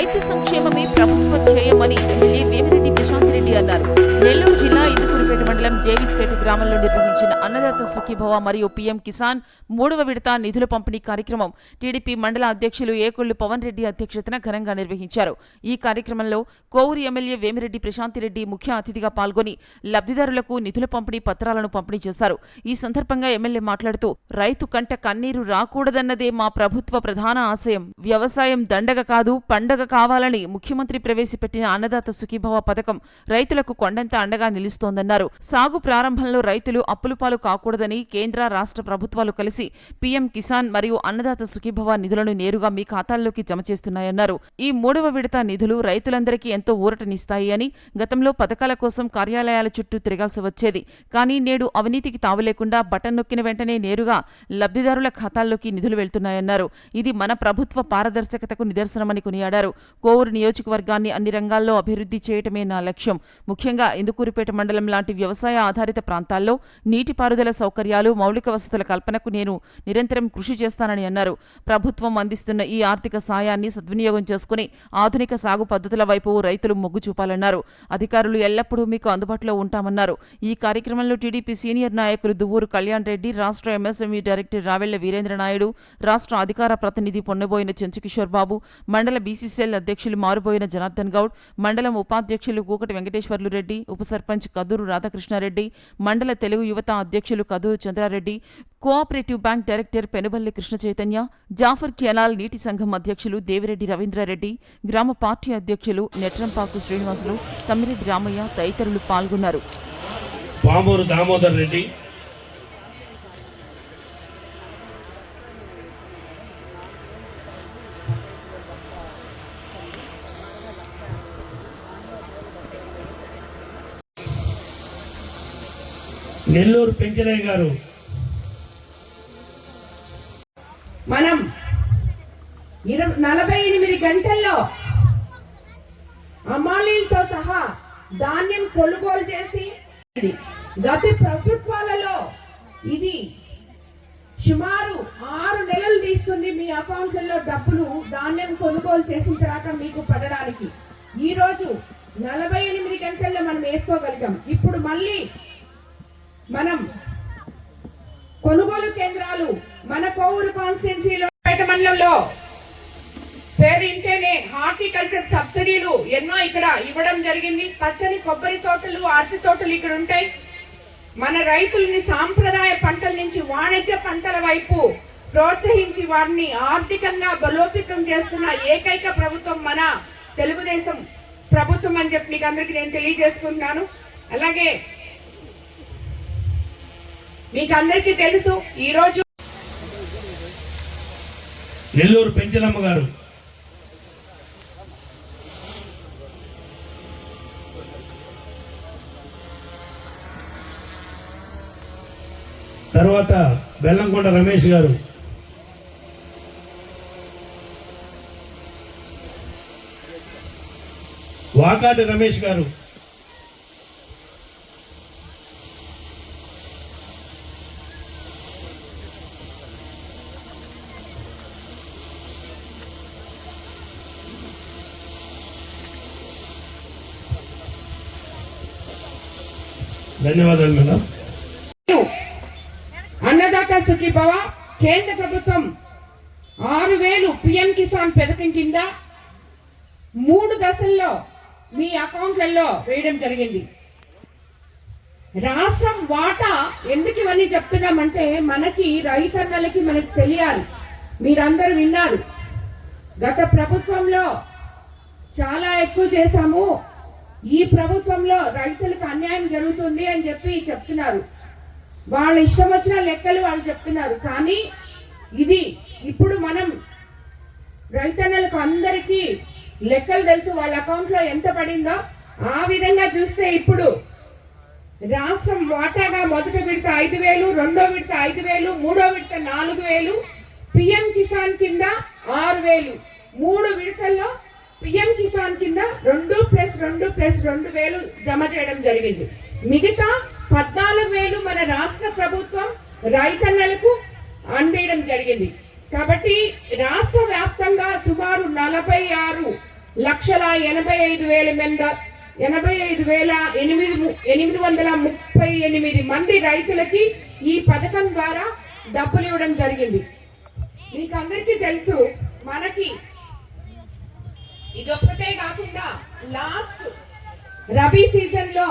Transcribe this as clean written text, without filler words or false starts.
రైతు సంక్షేమమే ప్రభుత్వ ధ్యేయమని ఎమ్మెల్యే వేమిరెడ్డి ప్రశాంత్ రెడ్డి అన్నారు. నెల్లూరు జిల్లా ఇందుకూరుపేట మండలం జేవిస్పేట గ్రామంలో నిర్వహించిన అన్నదాత సుఖీభవ మరియు పీఎం కిసాన్ 3వ విడత నిధుల పంపిణీ కార్యక్రమం టీడీపీ మండల అధ్యక్షులు ఏకొల్లు పవన్ రెడ్డి అధ్యక్షతన ఘనంగా నిర్వహించారు. ఈ కార్యక్రమంలో కోవూరు ఎమ్మెల్యే వేమిరెడ్డి ప్రశాంత్ రెడ్డి ముఖ్య అతిథిగా పాల్గొని లబ్ధిదారులకు నిధుల పంపిణీ పత్రాలను పంపిణీ చేశారు. ఈ సందర్భంగా ఎమ్మెల్యే మాట్లాడుతూ రైతు కంట కన్నీరు రాకూడదన్నదే మా ప్రభుత్వ ప్రధాన ఆశయం. వ్యవసాయం దండగ కాదు పండగ కావాలని ముఖ్యమంత్రి ప్రవేశపెట్టిన అన్నదాత సుఖీభవ పథకం రైతులకు కొండంత అండగా నిలుస్తోందన్నారు. సాగు ప్రారంభంలో రైతులు అప్పుల పాలు కాకూడదని కేంద్ర రాష్ట్ర ప్రభుత్వాలు కలిసి పీఎం కిసాన్ మరియు అన్నదాత సుఖీభవ నిధులను నేరుగా మీ ఖాతాల్లోకి జమ చేస్తున్నాయన్నారు. ఈ 3వ విడత నిధులు రైతులందరికీ ఎంతో ఊరటనిస్తాయి అని, గతంలో పథకాల కోసం కార్యాలయాల చుట్టూ తిరగాల్సి వచ్చేది. కానీ నేడు అవినీతికి తావులేకుండా బటన్ నొక్కిన వెంటనే నేరుగా లబ్ధిదారుల ఖాతాల్లోకి నిధులు వెళ్తున్నాయన్నారు. ఇది మన ప్రభుత్వ పారదర్శకతకు నిదర్శనమని కొనియాడారు. కోవూరు నియోజకవర్గాన్ని అన్ని రంగాల్లో అభివృద్ధి చేయటమే నా లక్ష్యం. ముఖ్యంగా ఇందుకూరుపేట మండలం లాంటి వ్యవసాయ ఆధారిత ప్రాంతాల్లో నీటిపారుదల సౌకర్యాలు, మౌలిక వసతుల కల్పనకు నేను నిరంతరం కృషి చేస్తానని అన్నారు. ప్రభుత్వం అందిస్తున్న ఈ ఆర్థిక సాయాన్ని సద్వినియోగం చేసుకుని ఆధునిక సాగు పద్ధతుల వైపు రైతులు మొగ్గు చూపాలన్నారు. అధికారులు ఎల్లప్పుడూ మీకు అందుబాటులో ఉంటామన్నారు. ఈ కార్యక్రమంలో టీడీపీ సీనియర్ నాయకులు దువ్వూరు కళ్యాణ్ రెడ్డి, రాష్ట్ర ఎంఎస్ఎంఈ డైరెక్టర్ రావెళ్ల వీరేంద్ర నాయుడు, రాష్ట్ర అధికార ప్రతినిధి పొన్నబోయిన చెంచుకిషోర్ బాబు, మండల బీసీసీఎల్ అధ్యక్షులు మారుబోయిన జనార్దన్ గౌడ్, మండలం ఉపాధ్యక్షులు కూకటి వెంకటేశ్వర్లు రెడ్డి, ఉప సర్పంచ్ కదూరు రాధాకృష్ణారెడ్డి, మండల తెలుగు యువత అధ్యక్షులు Kaduru Chandrareddy, cooperative bank director Penuballi Krishna Chaitanya, Jafar canal నీటి సంఘం అధ్యక్షులు దేవిరెడ్డి రవీంద్రారెడ్డి, గ్రామ పార్టీ అధ్యక్షులు నెట్రంపాకు శ్రీనివాసులు, తమ్మిరెడ్డి రామయ్య తదితరులు పాల్గొన్నారు. పామూరు దామోదర్ రెడ్డి, నెల్లూరు పెంచలయ్య గారు. మనం 48 గంటల్లో అమాలీలతో సహా ధాన్యం కొనుగోలు చేసి, గత ప్రభుత్వాలలో ఇది సుమారు 6 నెలలు తీసుకుంది మీ అకౌంట్లలో డబ్బులు ధాన్యం కొనుగోలు చేసిన తర్వాత మీకు పడడానికి. ఈ రోజు 48 గంటల్లో మనం వేసుకోగలిగాం. ఇప్పుడు మళ్ళీ మనం కొనుగోలు కేంద్రాలు మన కోవూరు కాన్స్టిట్యున్సీలో మండలంలో పేరు ఇంటేనే హార్టికల్చర్ సబ్సిడీలు ఎన్నో ఇక్కడ ఇవ్వడం జరిగింది. పచ్చని కొబ్బరి తోటలు, అరటి తోటలు ఇక్కడ ఉంటాయి. మన రైతుల్ని సాంప్రదాయ పంటల నుంచి వాణిజ్య పంటల వైపు ప్రోత్సహించి వారిని ఆర్థికంగా బలోపేతం చేస్తున్న ఏకైక ప్రభుత్వం మన తెలుగుదేశం ప్రభుత్వం అని చెప్పి మీకు అందరికీ నేను తెలియజేసుకుంటున్నాను. అలాగే మీకు అందరికీ తెలుసు, ఈరోజు నెల్లూరు పెంచలమ్మ గారు, తర్వాత బెల్లంకొండ రమేష్ గారు, వాకాటి రమేష్ గారు, ధన్యవాదాలు మేడం. అన్నదాత సుఖీభవ కేంద్ర ప్రభుత్వం 6,000 పీఎం కిసాన్ పథకం కింద 3 దశల్లో మీ అకౌంట్లలో వేయడం జరిగింది. రాష్ట్రం వాటా ఎందుకు ఇవన్నీ చెప్తున్నామంటే మనకి రైతన్నలకి మనకి తెలియాలి. మీరందరూ విన్నారు, గత ప్రభుత్వంలో చాలా ఎక్కువ చేశాము, ఈ ప్రభుత్వంలో రైతులకు అన్యాయం జరుగుతుంది అని చెప్పి చెప్తున్నారు. వాళ్ళ ఇష్టం వచ్చిన లెక్కలు వాళ్ళు చెప్తున్నారు. కానీ ఇది ఇప్పుడు మనం రైతన్నలకు అందరికీ లెక్కలు తెలుసు, వాళ్ళ అకౌంట్ లో ఎంత పడిందో. ఆ విధంగా చూస్తే ఇప్పుడు రాష్ట్రం వాటాగా మొదటి విడత 5,000, రెండో విడత 5,000, మూడో విడత 4,000, పీఎం కిసాన్ కింద 6,000, 3 విడతల్లో పీఎం కిసాన్ కింద 2+2+2,000 జమ చేయడం జరిగింది. మిగతా 14,000 మన రాష్ట్ర ప్రభుత్వం రైతన్నలకు అందేయడం జరిగింది. కాబట్టి రాష్ట్ర వ్యాప్తంగా సుమారు 46 1,85,838 మంది రైతులకి ఈ పథకం ద్వారా డబ్బులు ఇవ్వడం జరిగింది. మీకు అందరికీ తెలుసు, మనకి ఇదొక్కటే కాకుండా లాస్ట్ రబీ సీజన్ లో